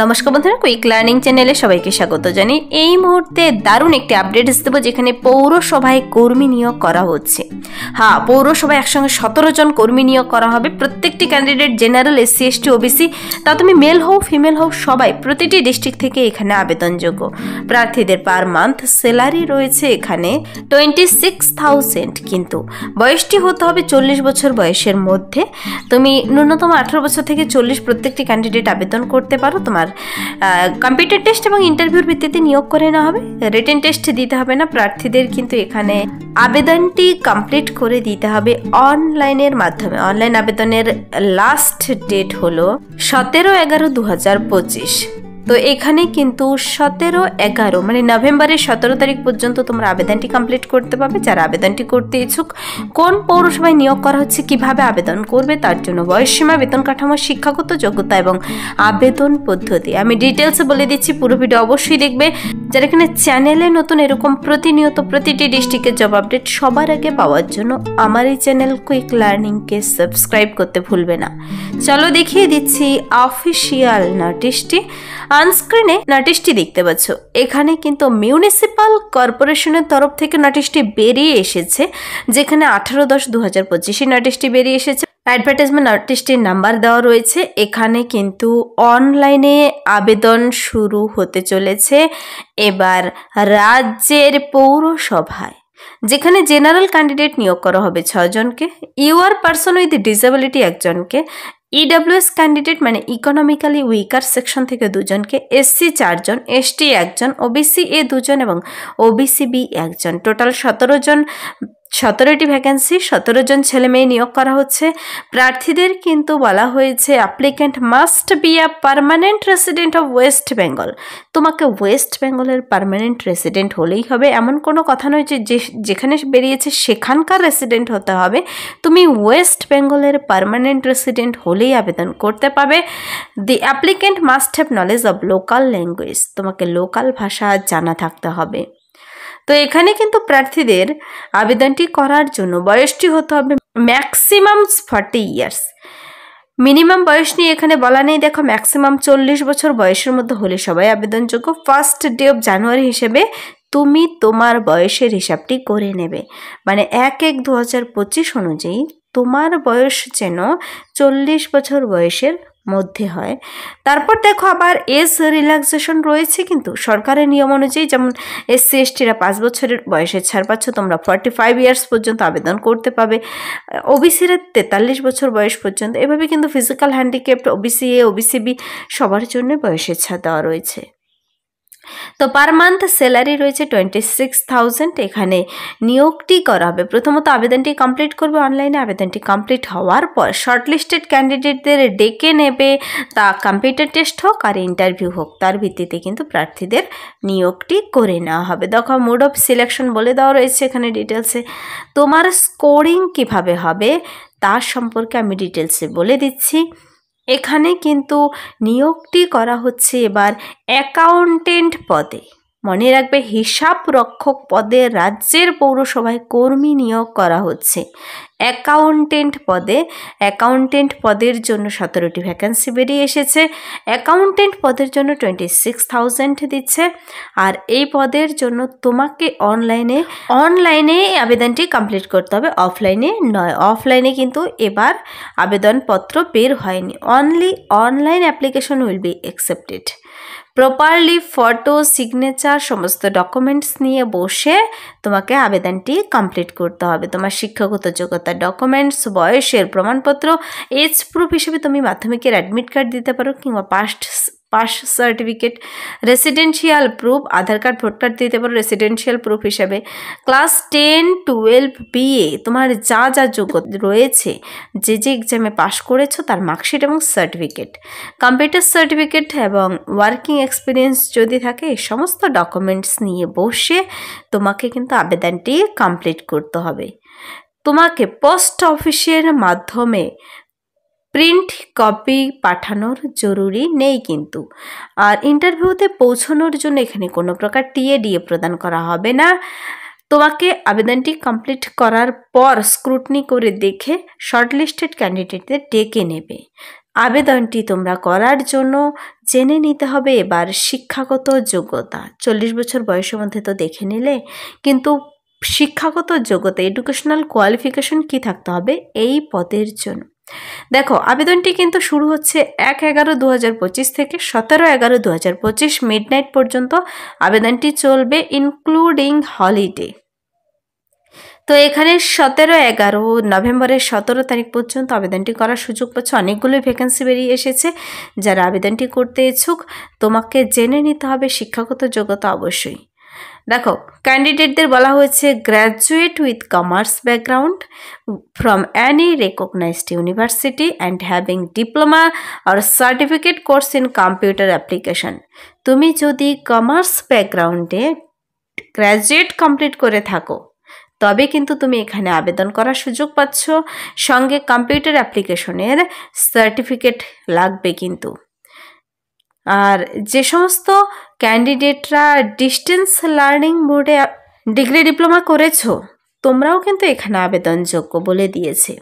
নমস্কার বন্ধুরা, quick learning চ্যানেলে সবাইকে স্বাগত জানাই। এই মুহূর্তে দারুণ একটি আপডেট দেবো, যেখানে পৌরসভায় কর্মী নিয়োগ করা হচ্ছে। হ্যাঁ, পৌরসভায় একসঙ্গে 17 জন কর্মী নিয়োগ করা হবে। প্রত্যেকটি candidate general, SC ST OBC, তা তুমি মেল হও ফিমেল হও সবাই প্রতিটি ডিস্ট্রিক্ট থেকে এখানে আবেদনযোগ্য। প্রার্থীদের পার মান্থ স্যালারি রয়েছে এখানে 26,000, কিন্তু বয়সটি হতে হবে 40 বছর বয়সের মধ্যে। তুমি ন্যূনতম 18 বছর থেকে 40 প্রত্যেকটি ক্যান্ডিডেট আবেদন করতে পারো। তোমার কম্পিউটার টেস্ট এবং ইন্টারভিউর ভিত্তিতে নিয়োগ করে নেওয়া হবে। রিটেন টেস্ট দিতে হবে না প্রার্থীদের, কিন্তু এখানে আবেদনটি কমপ্লিট করে দিতে হবে অনলাইনের মাধ্যমে। অনলাইন আবেদনের লাস্ট ডেট হলো 17/11/2025। তো এখানে কিন্তু 17/11 মানে নভেম্বরের 17 তারিখ পর্যন্ত তোমরা আবেদনটি কমপ্লিট করতে পারবে। যারা আবেদনটি করতে ইচ্ছুক, কোন পৌরসভায় নিয়োগ করা হচ্ছে, কিভাবে আবেদন করবে, তার জন্য বয়সসীমা, বেতন কাঠামো, শিক্ষাগত যোগ্যতা এবং আবেদন পদ্ধতি আমি ডিটেলসে বলে দিচ্ছি। পুরো ভিডিও অবশ্যই দেখবে। যারা এখানে চ্যানেলে নতুন, এরকম প্রতিনিয়ত প্রতিটি ডিস্ট্রিক্টের জব আপডেট সবার আগে পাওয়ার জন্য আমার এই চ্যানেল কুইক লার্নিংকে সাবস্ক্রাইব করতে ভুলবে না। চলো দেখিয়ে দিচ্ছি অফিসিয়াল নোটিশটি। অনস্ক্রিনে নোটিশটি দেখতে পাচ্ছ। এখানে কিন্তু মিউনিসিপাল কর্পোরেশনের তরফ থেকে নোটিশটি বেরিয়ে এসেছে, যেখানে 18/10/2025 নোটিশটি বেরিয়ে এসেছে। অ্যাডভার্টাইজমেন্ট নোটিশটির নাম্বার দেওয়া রয়েছে। এখানে কিন্তু অনলাইনে আবেদন শুরু হতে চলেছে এবার রাজ্যের পৌরসভায়, যেখানে জেনারেল ক্যান্ডিডেট নিয়োগ করা হবে 6 জনকে, ইউআর পার্সন উইথ ডিসেবিলিটি 1 জনকে, EWS ক্যান্ডিডেট মানে ইকোনমিক্যালি উইকার সেকশন থেকে 2 জনকে, SC 4 John, ST 1 John, OBC A 2 জন এবং OBC B 1 জন। টোটাল 17 জন, 17টি ভ্যাকেন্সি, 17 জন ছেলে মেয়ে নিয়োগ করা হচ্ছে। প্রার্থীদের কিন্তু বলা হয়েছে applicant must be a permanent resident of West Bengal. তোমাকে ওয়েস্ট বেঙ্গলের পার্মানেন্ট রেসিডেন্ট হলেই হবে, এমন কোনো কথা নয় যে যেখানে বেরিয়েছে সেখানকার রেসিডেন্ট হতে হবে। তুমি ওয়েস্ট বেঙ্গলের পার্মানেন্ট রেসিডেন্ট হলেই আবেদন করতে পারবে। দি applicant must have knowledge of local language, তোমাকে লোকাল ভাষা জানা থাকতে হবে। তো এখানে কিন্তু প্রার্থীদের আবেদনটি করার জন্য বয়সটি হতে হবে ম্যাক্সিমাম 40 ইয়ার্স। মিনিমাম বয়স নিয়ে এখানে বলা নেই। দেখো, ম্যাক্সিমাম 40 বছর বয়সের মধ্যে হলে সবাই আবেদনযোগ্য। 1st ডে অফ জানুয়ারি হিসেবে তুমি তোমার বয়সের হিসাবটি করে নেবে, মানে 1/1/2025 অনুযায়ী তোমার বয়স যেন 40 বছর বয়সের মধ্যে হয়। তারপর দেখো, আবার এজ রিল্যাক্সেশন রয়েছে কিন্তু সরকারের নিয়ম অনুযায়ী। যেমন SC STরা 5 বছরের বয়সে ছাড় পাচ্ছ, তোমরা 45 ইয়ার্স পর্যন্ত আবেদন করতে পাবে। OBCরা 43 বছর বয়স পর্যন্ত। এভাবে কিন্তু physical handicapped, OBC A OBC B সবার জন্য বয়সের ছাড় দেওয়া রয়েছে। তো পার মান্থ স্যালারি রয়েছে 26,000। এখানে নিয়োগটি করা হবে। প্রথমত আবেদনটি কমপ্লিট করবে অনলাইনে। আবেদনটি কমপ্লিট হওয়ার পর শর্টলিস্টেড ক্যান্ডিডেটদের ডেকে নেবে, তা কম্পিউটার টেস্ট হোক আর ইন্টারভিউ হোক, তার ভিত্তিতে কিন্তু প্রার্থীদের নিয়োগটি করে নেওয়া হবে। দেখো, মোড অফ সিলেকশন বলে দেওয়া রয়েছে এখানে ডিটেলসে। তোমার স্কোরিং কিভাবে হবে তার সম্পর্কে আমি ডিটেলসে বলে দিচ্ছি। এখানে কিন্তু নিয়োগটি করা হচ্ছে এবার অ্যাকাউন্টেন্ট পদে। মনে রাখবে, হিসাব রক্ষক পদে রাজ্যের পৌরসভায় কর্মী নিয়োগ করা হচ্ছে অ্যাকাউন্টেন্ট পদে। অ্যাকাউন্টেন্ট পদের জন্য 17টি ভ্যাকেন্সি বেরিয়ে এসেছে। অ্যাকাউন্টেন্ট পদের জন্য 26,000 দিচ্ছে। আর এই পদের জন্য তোমাকে অনলাইনে আবেদনটি কমপ্লিট করতে হবে, অফলাইনে নয়। অফলাইনে কিন্তু এবার আবেদনপত্র বের হয়নি। Only online application will be accepted. Properly photo, signature, সমস্ত ডকুমেন্টস নিয়ে বসে তোমাকে আবেদনটি কমপ্লিট করতে হবে। তোমার শিক্ষাগত যোগ্যতার ডকুমেন্টস, বয়সের প্রমাণপত্র, এজ প্রুফ হিসেবে তুমি মাধ্যমিকের অ্যাডমিট কার্ড দিতে পারো, কিংবা পাস সার্টিফিকেট, রেসিডেন্সিয়াল প্রুফ, আধার কার্ড, ভোট কার্ড দিতে পারো রেসিডেন্সিয়াল প্রুফ হিসেবে। ক্লাস 10, 12, BA তোমার যা যা যোগ্যতা রয়েছে, যে এক্সামে পাশ করেছো তার মার্কশিট এবং সার্টিফিকেট, কম্পিউটার সার্টিফিকেট এবং ওয়ার্কিং এক্সপিরিয়েন্স যদি থাকে, এই সমস্ত ডকুমেন্টস নিয়ে বসে তোমাকে কিন্তু আবেদনটি কমপ্লিট করতে হবে। তোমাকে পোস্ট অফিসের মাধ্যমে প্রিন্ট কপি পাঠানোর জরুরি নেই কিন্তু। আর ইন্টারভিউতে পৌঁছানোর জন্য এখানে কোনো প্রকার TA প্রদান করা হবে না। তোমাকে আবেদনটি কমপ্লিট করার পর স্ক্রুটনি করে দেখে শর্টলিস্টেড ক্যান্ডিডেটদের ডেকে নেবে। আবেদনটি তোমরা করার জন্য জেনে নিতে হবে এবার শিক্ষাগত যোগ্যতা। 40 বছর বয়সের মধ্যে তো দেখে নিলে, কিন্তু শিক্ষাগত যোগ্যতা এডুকেশনাল কোয়ালিফিকেশন কি থাকতে হবে এই পদের জন্য। দেখো, আবেদনটি কিন্তু শুরু হচ্ছে 1/11/2025 থেকে 17/11/2025 মিডনাইট পর্যন্ত আবেদনটি চলবে, ইনক্লুডিং হলিডে। তো এখানে 17/11 নভেম্বরের 17 তারিখ পর্যন্ত আবেদনটি করার সুযোগ পাচ্ছ। অনেকগুলোই ভ্যাকেন্সি বেরিয়ে এসেছে। যারা আবেদনটি করতে ইচ্ছুক, তোমাকে জেনে নিতে হবে শিক্ষাগত যোগ্যতা অবশ্যই। দেখো, ক্যান্ডিডেটদের বলা হয়েছে graduate with commerce background from any recognised university and having diploma আর certificate course in computer application. তুমি যদি কমার্স ব্যাকগ্রাউন্ডে গ্র্যাজুয়েট কমপ্লিট করে থাকো তবে কিন্তু তুমি এখানে আবেদন করার সুযোগ পাচ্ছ। সঙ্গে কম্পিউটার অ্যাপ্লিকেশনের সার্টিফিকেট লাগবে কিন্তু। আর যে সমস্ত ক্যান্ডিডেটরা ডিস্টেন্স লার্নিং মোডে ডিগ্রি ডিপ্লোমা করেছো, তোমরাও কিন্তু এখানে আবেদনযোগ্য বলে দিয়েছে।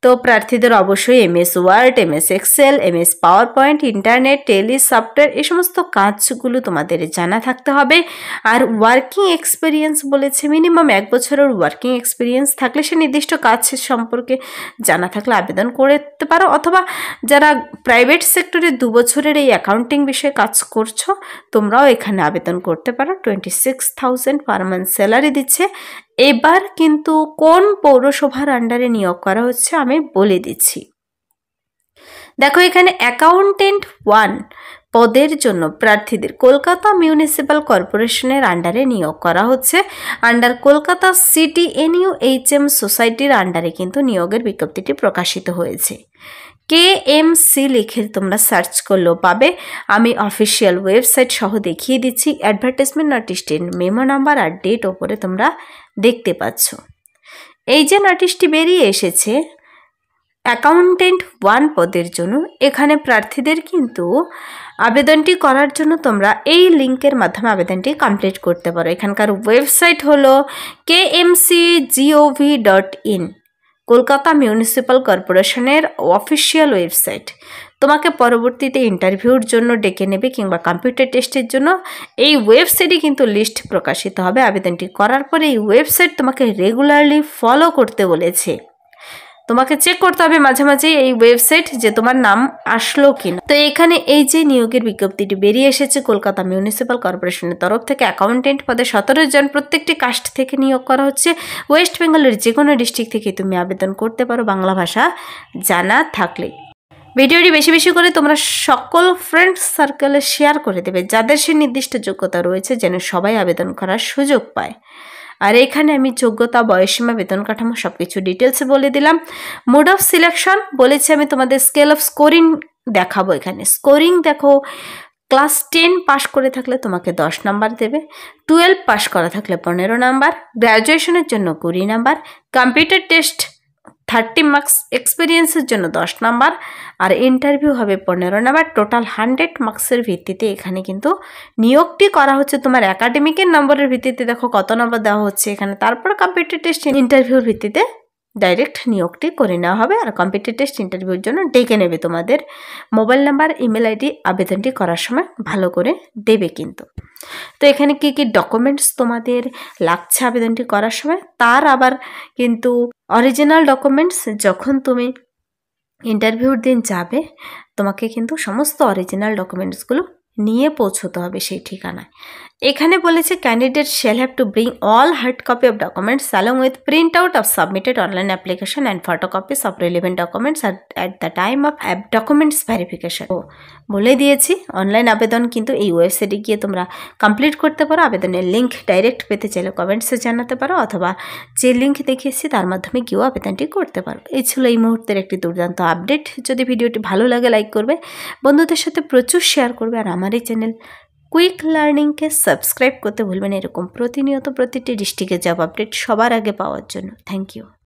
তো প্রার্থীদের অবশ্যই MS word, MS Excel, MS PowerPoint, internet, Tally software এই সমস্ত কাজগুলো তোমাদের জানা থাকতে হবে। আর ওয়ার্কিং এক্সপিরিয়েন্স বলেছে, মিনিমাম 1 বছরের ওয়ার্কিং এক্সপিরিয়েন্স থাকলে, সে নির্দিষ্ট কাজ সম্পর্কে জানা থাকলে আবেদন করতে পারো। অথবা যারা প্রাইভেট সেক্টরে 2 বছরের এই অ্যাকাউন্টিং বিষয়ে কাজ করছো, তোমরাও এখানে আবেদন করতে পারো। 26,000 পার মান্থ স্যালারি দিচ্ছে। এবার কিন্তু কোন পৌরসভার আন্ডারে নিয়োগ করা হচ্ছে আমি বলে দিচ্ছি। দেখো, এখানে অ্যাকাউন্টেন্ট 1 পদের জন্য প্রার্থীদের কলকাতা মিউনিসিপ্যাল কর্পোরেশনের আন্ডারে নিয়োগ করা হচ্ছে। আন্ডার কলকাতা সিটি NUHM সোসাইটির আন্ডারে কিন্তু নিয়োগের বিজ্ঞপ্তিটি প্রকাশিত হয়েছে। KMC লিখে তোমরা সার্চ করলেও পাবে। আমি অফিসিয়াল ওয়েবসাইট সহ দেখিয়ে দিচ্ছি। অ্যাডভার্টাইজমেন্ট নোটিশটির মেমো নাম্বার আর ডেট ওপরে তোমরা দেখতে পাচ্ছ। এই যে নোটিশটি বেরিয়ে এসেছে অ্যাকাউন্টেন্ট 1 পদের জন্য, এখানে প্রার্থীদের কিন্তু আবেদনটি করার জন্য তোমরা এই লিঙ্কের মাধ্যমে আবেদনটি কমপ্লিট করতে পারো। এখানকার ওয়েবসাইট হলো kmcgov.in, কলকাতা মিউনিসিপ্যাল কর্পোরেশনের অফিসিয়াল ওয়েবসাইট। তোমাকে পরবর্তীতে ইন্টারভিউর জন্য ডেকে নেবে কিংবা কম্পিউটার টেস্টের জন্য এই ওয়েবসাইটে কিন্তু লিস্ট প্রকাশিত হবে। আবেদনটি করার পরে এই ওয়েবসাইট তোমাকে রেগুলারলি ফলো করতে বলেছে। তোমাকে চেক করতে হবে মাঝে মাঝে এই ওয়েবসাইট যে তোমার নাম আসলো কিনা। তো এখানে এই যে নিয়োগের বিজ্ঞপ্তিটি বেরিয়ে এসেছে কলকাতা মিউনিসিপ্যাল কর্পোরেশনের তরফ থেকে অ্যাকাউন্টেন্ট পদে 17 জন, প্রত্যেকটি কাস্ট থেকে নিয়োগ করা হচ্ছে। ওয়েস্ট বেঙ্গলের যে কোনো ডিস্ট্রিক্ট থেকে তুমি আবেদন করতে পারো বাংলা ভাষা জানা থাকলে। ভিডিওটি বেশি বেশি করে তোমরা সকল ফ্রেন্ডস সার্কেলে শেয়ার করে দেবে, যাদের সে নির্দিষ্ট যোগ্যতা রয়েছে, যেন সবাই আবেদন করার সুযোগ পায়। আর এখানে আমি যোগ্যতা, বয়সসীমা, বেতন কাঠামো সব কিছু ডিটেলসে বলে দিলাম। মোড অফ সিলেকশন বলেছি আমি তোমাদের স্কেল অফ স্কোরিং দেখাবো। এখানে স্কোরিং দেখো, ক্লাস 10 পাস করে থাকলে তোমাকে 10 নাম্বার দেবে, 12 পাস করা থাকলে 15 নাম্বার, গ্র্যাজুয়েশনের জন্য 20 নাম্বার, কম্পিউটার টেস্ট 30 মার্কস, এক্সপিরিয়েন্সের জন্য 10 নাম্বার, আর ইন্টারভিউ হবে 15 নাম্বার। টোটাল 100 মার্কসের ভিত্তিতে এখানে কিন্তু নিয়োগটি করা হচ্ছে। তোমার একাডেমিকের নম্বরের ভিত্তিতে দেখো কত নম্বর দেওয়া হচ্ছে এখানে, তারপর কম্পিউটার টেস্ট ইন্টারভিউর ভিত্তিতে ডাইরেক্ট নিয়োগটি করে নেওয়া হবে। আর কম্পিউটার টেস্ট ইন্টারভিউর জন্য ডেকে নেবে। তোমাদের মোবাইল নাম্বার, ইমেল আইডি আবেদনটি করার সময় ভালো করে দেবে কিন্তু। তো এখানে কি কি ডকুমেন্টস তোমাদের লাগছে আবেদনটি করার সময়, তার আবার কিন্তু অরিজিনাল ডকুমেন্টস যখন তুমি ইন্টারভিউর দিন যাবে, তোমাকে কিন্তু সমস্ত অরিজিনাল ডকুমেন্টসগুলো নিয়ে পৌঁছতে হবে সেই ঠিকানায়। এখানে বলেছে candidate shall have to bring all hard copy of documents along with print out of submitted online application and photocopies of relevant documents at the time of documents verification. বলে দিয়েছি অনলাইন আবেদন কিন্তু এই ওয়েবসাইটে গিয়ে তোমরা কমপ্লিট করতে পারো। আবেদনের লিঙ্ক ডাইরেক্ট পেতে চাইলে কমেন্টসে জানাতে পারো, অথবা যে লিঙ্ক দেখিয়েছি তার মাধ্যমে গিয়েও আবেদনটি করতে পারো। এই ছিল এই মুহূর্তের একটি দুর্দান্ত আপডেট। যদি ভিডিওটি ভালো লাগে লাইক করবে, বন্ধুদের সাথে প্রচুর শেয়ার করবে, আর আমার এই চ্যানেল কুইক লার্নিংকে সাবস্ক্রাইব করতে ভুলবেন এরকম প্রতিনিয়ত প্রতিটি ডিস্ট্রিক্টের জব আপডেট সবার আগে পাওয়ার জন্য। Thank you.